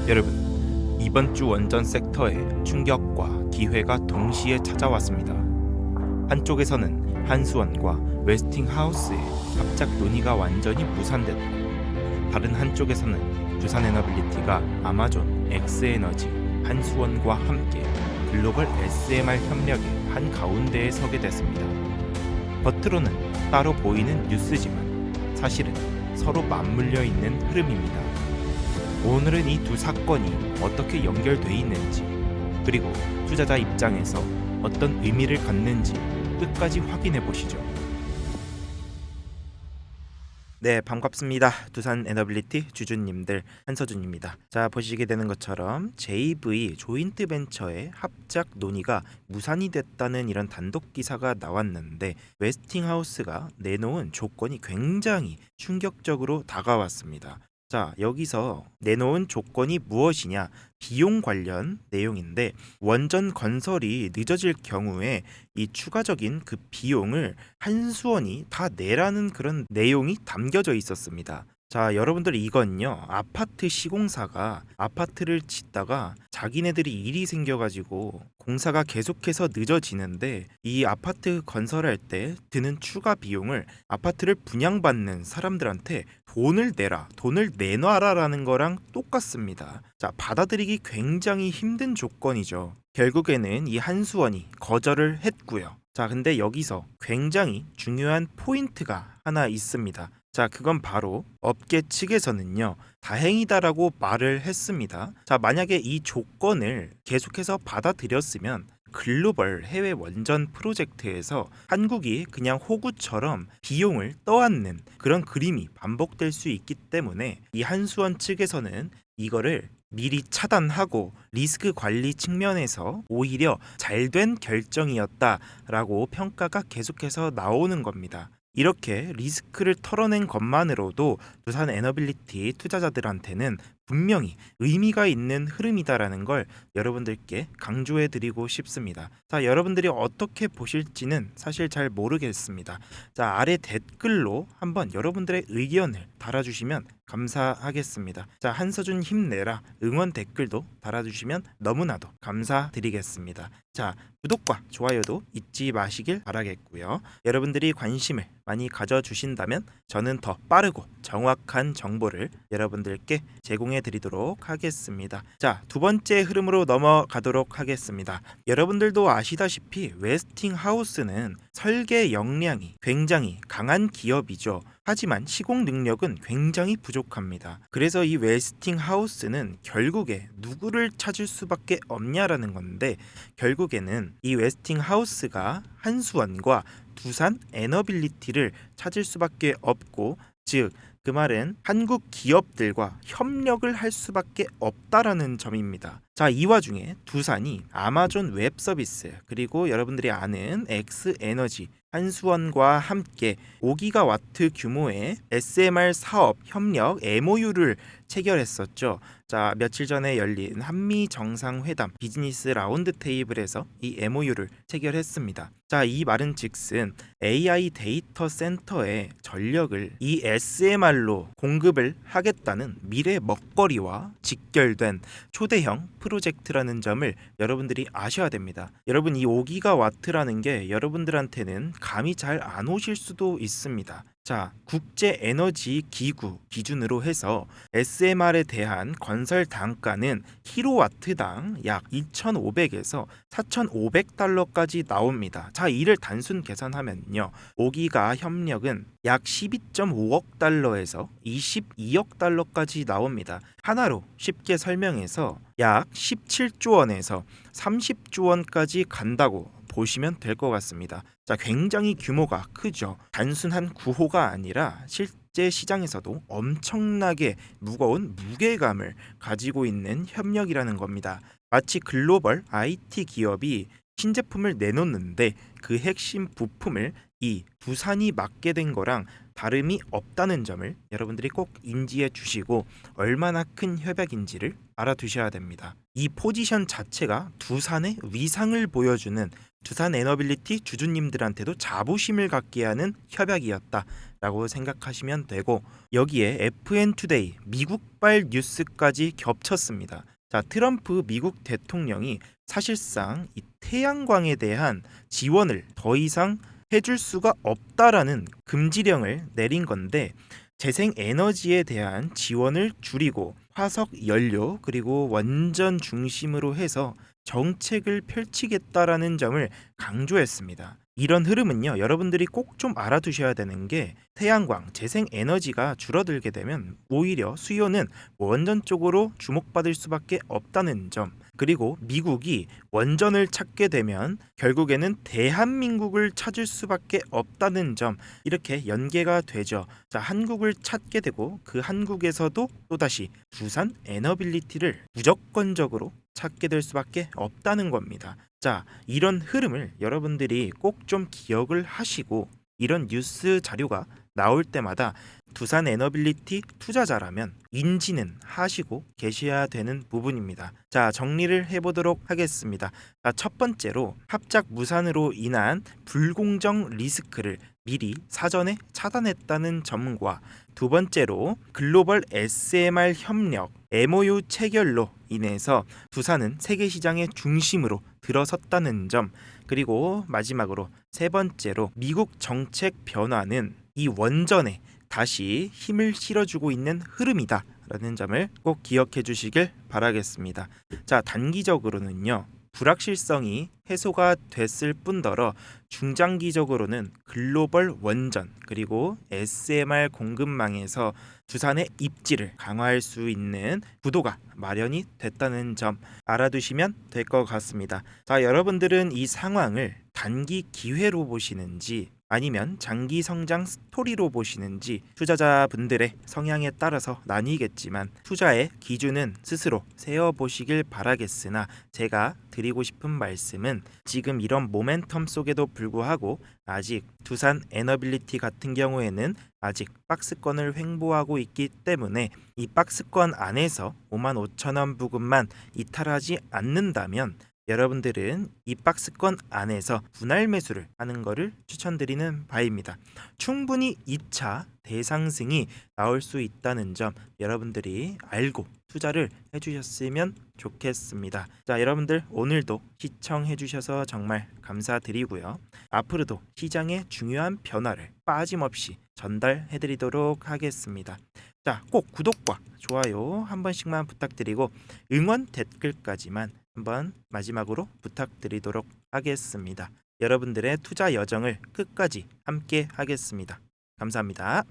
여러분, 이번 주 원전 섹터에 충격과 기회가 동시에 찾아왔습니다. 한쪽에서는 한수원과 웨스팅하우스의 합작 논의가 완전히 무산됐고, 다른 한쪽에서는 두산에너빌리티가 아마존, 엑스에너지, 한수원과 함께 글로벌 SMR 협력의 한 가운데에 서게 됐습니다. 겉으로는 따로 보이는 뉴스지만 사실은 서로 맞물려 있는 흐름입니다. 오늘은 이 두 사건이 어떻게 연결돼 있는지, 그리고 투자자 입장에서 어떤 의미를 갖는지 끝까지 확인해 보시죠. 네, 반갑습니다. 두산 에너빌리티 주주님들, 한서준입니다. 자, 보시게 되는 것처럼 JV 조인트 벤처의 합작 논의가 무산이 됐다는 이런 단독 기사가 나왔는데, 웨스팅하우스가 내놓은 조건이 굉장히 충격적으로 다가왔습니다. 자, 여기서 내놓은 조건이 무엇이냐? 비용 관련 내용인데, 원전 건설이 늦어질 경우에 이 추가적인 그 비용을 한수원이 다 내라는 그런 내용이 담겨져 있었습니다. 자, 여러분들, 이건요, 아파트 시공사가 아파트를 짓다가 자기네들이 일이 생겨가지고 공사가 계속해서 늦어지는데, 이 아파트 건설할 때 드는 추가 비용을 아파트를 분양받는 사람들한테 돈을 내라, 돈을 내놔라라는 거랑 똑같습니다. 자, 받아들이기 굉장히 힘든 조건이죠. 결국에는 이 한수원이 거절을 했고요. 자, 근데 여기서 굉장히 중요한 포인트가 하나 있습니다. 자, 그건 바로 업계 측에서는요, 다행이다라고 말을 했습니다. 자, 만약에 이 조건을 계속해서 받아들였으면 글로벌 해외 원전 프로젝트에서 한국이 그냥 호구처럼 비용을 떠안는 그런 그림이 반복될 수 있기 때문에 이 한수원 측에서는 이거를 미리 차단하고 리스크 관리 측면에서 오히려 잘된 결정이었다라고 평가가 계속해서 나오는 겁니다. 이렇게 리스크를 털어낸 것만으로도 두산 에너빌리티 투자자들한테는 분명히 의미가 있는 흐름이다라는 걸 여러분들께 강조해 드리고 싶습니다. 자, 여러분들이 어떻게 보실지는 사실 잘 모르겠습니다. 자, 아래 댓글로 한번 여러분들의 의견을 달아주시면 감사하겠습니다. 자, 한서준 힘내라 응원 댓글도 달아주시면 너무나도 감사드리겠습니다. 자, 구독과 좋아요도 잊지 마시길 바라겠고요. 여러분들이 관심을 많이 가져주신다면 저는 더 빠르고 정확한 정보를 여러분들께 제공해 드리도록 하겠습니다. 자, 두 번째 흐름으로 넘어가도록 하겠습니다. 여러분들도 아시다시피 웨스팅하우스는 설계 역량이 굉장히 강한 기업이죠. 하지만 시공 능력은 굉장히 부족합니다. 그래서 이 웨스팅하우스는 결국에 누구를 찾을 수밖에 없냐라는 건데, 결국에는 이 웨스팅하우스가 한수원과 두산 에너빌리티를 찾을 수밖에 없고, 즉 그 말은 한국 기업들과 협력을 할 수밖에 없다라는 점입니다. 자, 이 와중에 두산이 아마존 웹 서비스, 그리고 여러분들이 아는 엑스에너지, 한수원과 함께 5기가와트 규모의 SMR 사업 협력 MOU를 체결했었죠. 자, 며칠 전에 열린 한미 정상회담 비즈니스 라운드 테이블에서 이 MOU를 체결했습니다. 자, 이 말은 즉슨 AI 데이터 센터의 전력을 이 SMR로 공급을 하겠다는 미래 먹거리와 직결된 초대형 프로젝트라는 점을 여러분들이 아셔야 됩니다. 여러분, 이 5기가와트라는 게 여러분들한테는 감이 잘 안 오실 수도 있습니다. 자, 국제 에너지 기구 기준으로 해서 SMR에 대한 건설 단가는 킬로와트당 약 2,500에서 4,500달러까지 나옵니다. 자, 이를 단순 계산하면요, 5기가 협력은 약 12.5억 달러에서 22억 달러까지 나옵니다. 하나로 쉽게 설명해서 약 17조 원에서 30조 원까지 간다고 보시면 될 것 같습니다. 자, 굉장히 규모가 크죠. 단순한 구호가 아니라 실제 시장에서도 엄청나게 무거운 무게감을 가지고 있는 협력이라는 겁니다. 마치 글로벌 IT 기업이 신제품을 내놓는데 그 핵심 부품을 이 두산이 맡게 된 거랑 다름이 없다는 점을 여러분들이 꼭 인지해 주시고, 얼마나 큰 협약인지를 알아두셔야 됩니다. 이 포지션 자체가 두산의 위상을 보여주는, 두산 에너빌리티 주주님들한테도 자부심을 갖게 하는 협약이었다. 라고 생각하시면 되고, 여기에 FN투데이 미국발 뉴스까지 겹쳤습니다. 자, 트럼프 미국 대통령이 사실상 이 태양광에 대한 지원을 더 이상 해줄 수가 없다라는 금지령을 내린 건데, 재생 에너지에 대한 지원을 줄이고 화석 연료 그리고 원전 중심으로 해서 정책을 펼치겠다라는 점을 강조했습니다. 이런 흐름은요, 여러분들이 꼭 좀 알아두셔야 되는 게, 태양광, 재생 에너지가 줄어들게 되면 오히려 수요는 원전 쪽으로 주목받을 수밖에 없다는 점, 그리고 미국이 원전을 찾게 되면 결국에는 대한민국을 찾을 수밖에 없다는 점, 이렇게 연계가 되죠. 자, 한국을 찾게 되고 그 한국에서도 또다시 두산 에너빌리티를 무조건적으로 찾게 될 수밖에 없다는 겁니다. 자, 이런 흐름을 여러분들이 꼭 좀 기억을 하시고, 이런 뉴스 자료가 나올 때마다 두산 에너빌리티 투자자라면 인지는 하시고 계셔야 되는 부분입니다. 자, 정리를 해보도록 하겠습니다. 자, 첫 번째로 합작 무산으로 인한 불공정 리스크를 미리 사전에 차단했다는 점과, 두 번째로 글로벌 SMR 협력 MOU 체결로 인해서 두산은 세계 시장의 중심으로 들어섰다는 점, 그리고 마지막으로 세 번째로 미국 정책 변화는 이 원전에 다시 힘을 실어주고 있는 흐름이다 라는 점을 꼭 기억해 주시길 바라겠습니다. 자, 단기적으로는요, 불확실성이 해소가 됐을 뿐더러 중장기적으로는 글로벌 원전 그리고 SMR 공급망에서 두산의 입지를 강화할 수 있는 구도가 마련이 됐다는 점 알아두시면 될 것 같습니다. 자, 여러분들은 이 상황을 단기 기회로 보시는지 아니면 장기 성장 스토리로 보시는지 투자자분들의 성향에 따라서 나뉘겠지만, 투자의 기준은 스스로 세워보시길 바라겠으나, 제가 드리고 싶은 말씀은 지금 이런 모멘텀 속에도 불구하고 아직 두산 에너빌리티 같은 경우에는 아직 박스권을 횡보하고 있기 때문에, 이 박스권 안에서 55,000원 부근만 이탈하지 않는다면 여러분들은 이 박스권 안에서 분할 매수를 하는 것을 추천드리는 바입니다. 충분히 2차 대상승이 나올 수 있다는 점 여러분들이 알고 투자를 해주셨으면 좋겠습니다. 자, 여러분들 오늘도 시청해 주셔서 정말 감사드리고요. 앞으로도 시장의 중요한 변화를 빠짐없이 전달해 드리도록 하겠습니다. 자, 꼭 구독과 좋아요 한 번씩만 부탁드리고 응원 댓글까지만 한번 마지막으로 부탁드리도록 하겠습니다. 여러분들의 투자 여정을 끝까지 함께 하겠습니다. 감사합니다.